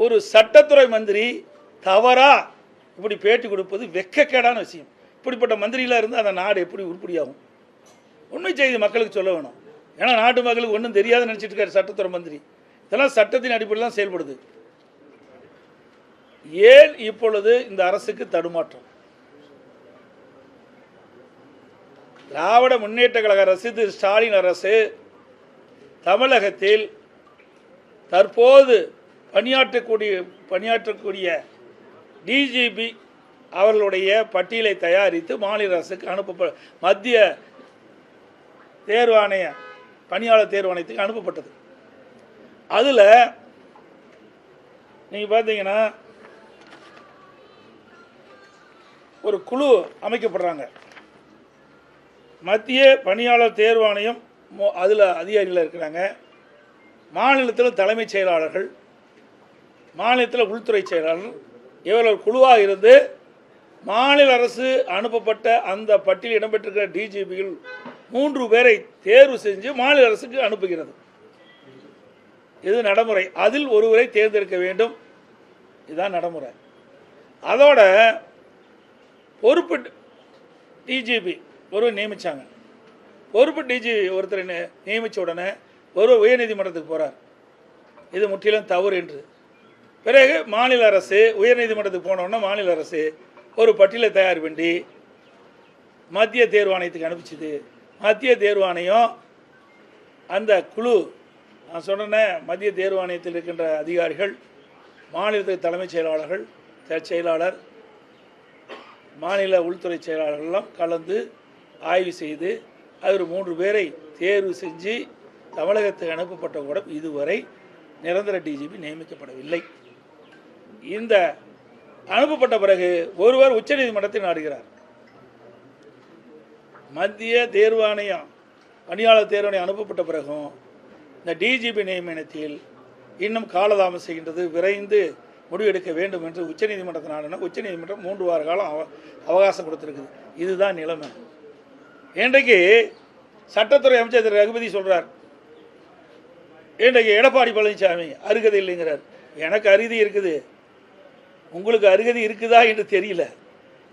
ஒரு சட்டத்துறை மந்திரி தவறா இப்படி பேட்டி கொடுப்பது வெட்கக்கேடான விஷயம். இப்படிப்பட்ட மந்திரிலாம் இருந்து அந்த நாடு எப்படி உருப்படியாகும்? உண்மை செய்தி மக்களுக்கு சொல்ல வேணும். ஏன்னா நாட்டு மக்களுக்கு ஒன்றும் தெரியாத நினச்சிட்டு இருக்காரு சட்டத்துறை மந்திரி. இதெல்லாம் சட்டத்தின் அடிப்படையில் தான் செயல்படுது. ஏன் இப்பொழுது இந்த அரசுக்கு தடுமாற்றம்? திராவிட முன்னேற்ற கழக அரசு, திரு ஸ்டாலின் அரசு தமிழகத்தில் தற்போது பணியாற்றக்கூடிய டிஜிபி அவர்களுடைய பட்டியலை தயாரித்து மாநில அரசுக்கு மத்திய தேர்வாணைய பணியாளர் தேர்வாணையத்துக்கு அனுப்பப்பட்டது. அதில் நீங்கள் பார்த்தீங்கன்னா ஒரு குழு அமைக்கப்படுறாங்க. மத்திய பணியாளர் தேர்வாணையம் அதில் அதிகாரிகள் இருக்கிறாங்க. மாநிலத்தில் தலைமைச் செயலாளர்கள், மாநிலத்தில் உள்துறை செயலாளர், இவர்கள் குழுவாக இருந்து மாநில அரசு அனுப்பப்பட்ட அந்த பட்டியலில் இடம்பெற்றிருக்கிற டிஜிபிகள் 3 பேரை தேர்வு செஞ்சு மாநில அரசுக்கு அனுப்புகிறது. இது நடைமுறை. அதில் ஒருவரை தேர்ந்தெடுக்க வேண்டும். இதுதான் நடைமுறை. அதோட பொறுப்பு டிஜிபி ஒருவர் நியமித்தாங்க. பொறுப்பு டிஜிபி ஒருத்தரை நியமித்த உடனே ஒருவர் உயர்நீதிமன்றத்துக்கு போகிறார். இது முற்றிலும் தவறு என்று. பிறகு மாநில அரசு உயர்நீதிமன்றத்துக்கு போனோன்னா மாநில அரசு ஒரு பட்டியலை தயார் பண்ணி மத்திய தேர்வாணையத்துக்கு அனுப்பிச்சுது. மத்திய தேர்வாணையம் அந்த குழு, நான் சொன்னேன், மத்திய தேர்வாணையத்தில் இருக்கின்ற அதிகாரிகள், மாநிலத்துக்கு தலைமைச் செயலாளர்கள், செயலாளர், மாநில உள்துறை செயலாளர்களெல்லாம் கலந்து ஆய்வு செய்து அவர் 3 பேரை தேர்வு செஞ்சு தமிழகத்துக்கு அனுப்பப்பட்ட கூட இதுவரை நிரந்தர டிஜிபி நியமிக்கப்படவில்லை. இந்த அனுப்பப்பட்ட பிறகு ஒருவர் உச்சநீதிமன்றத்தை நாடுகிறார். மத்திய தேர்வாணையம் பணியாளர் தேர்வாணையம் அனுப்பப்பட்ட பிறகும் இந்த டிஜிபி நியமனத்தில் இன்னும் காலதாமம் செய்கின்றது, விரைந்து முடிவெடுக்க வேண்டும் என்று உச்சநீதிமன்றத்தை நாடினா உச்சநீதிமன்றம் 3 வார காலம் அவகாசம் கொடுத்துருக்குது. இதுதான் நிலைமை. இன்றைக்கு சட்டத்துறை அமைச்சர் திரு ரகுபதி சொல்கிறார், இன்றைக்கு எடப்பாடி பழனிசாமி அருகதை இல்லைங்கிறார். எனக்கு அருகதை இருக்குது, உங்களுக்கு அருகதை இருக்குதா என்று தெரியல.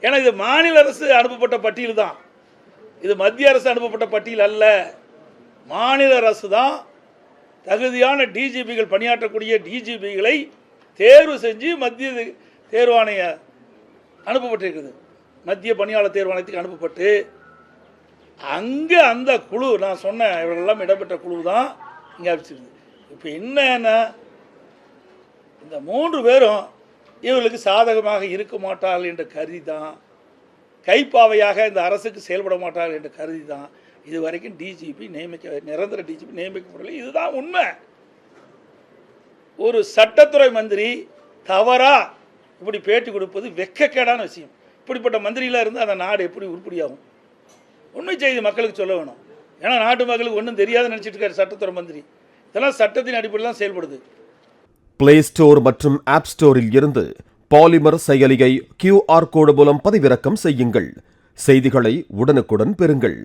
ஏன்னா இது மாநில அரசு அனுப்பப்பட்ட பட்டியல் தான், இது மத்திய அரசு அனுப்பப்பட்ட பட்டியல் அல்ல. மாநில அரசு தான் தகுதியான டிஜிபிகள், பணியாற்றக்கூடிய டிஜிபிகளை தேர்வு செஞ்சு மத்திய தேர்வாணைய அனுப்பப்பட்டிருக்குது. மத்திய பணியாளர் தேர்வாணையத்துக்கு அனுப்பப்பட்டு அங்கே அந்த குழு, நான் சொன்ன இவர்களெல்லாம் இடம்பெற்ற குழு தான் இங்கே அனுப்பிச்சிருக்குது. இப்போ என்னன்னா இந்த 3 பேரும் இவர்களுக்கு சாதகமாக இருக்க மாட்டார்கள் என்று கருதி தான், கைப்பாவையாக இந்த அரசுக்கு செயல்பட மாட்டார்கள் என்று கருதி தான் இதுவரைக்கும் நிரந்தர டிஜிபி நியமிக்கப்படவில்லை. இதுதான் உண்மை. ஒரு சட்டத்துறை மந்திரி தவறா இப்படி பேட்டி கொடுப்பது வெட்கக்கேடான விஷயம். இப்படிப்பட்ட மந்திரிலாம் இருந்து அந்த நாடு எப்படி உருப்படியாகும்? உண்மை செய்தி மக்களுக்கு சொல்ல வேணும். ஏன்னா நாட்டு மக்களுக்கு ஒன்றும் தெரியாத நினச்சிட்டு இருக்காரு சட்டத்துறை மந்திரி. இதெல்லாம் சட்டத்தின் அடிப்படையில் தான் செயல்படுது. பிளே ஸ்டோர் மற்றும் ஆப் ஸ்டோரில் இருந்து பாலிமர் செயலியை QR கோடு மூலம் பதிவிறக்கம் செய்யுங்கள். செய்திகளை உடனுக்குடன் பெறுங்கள்.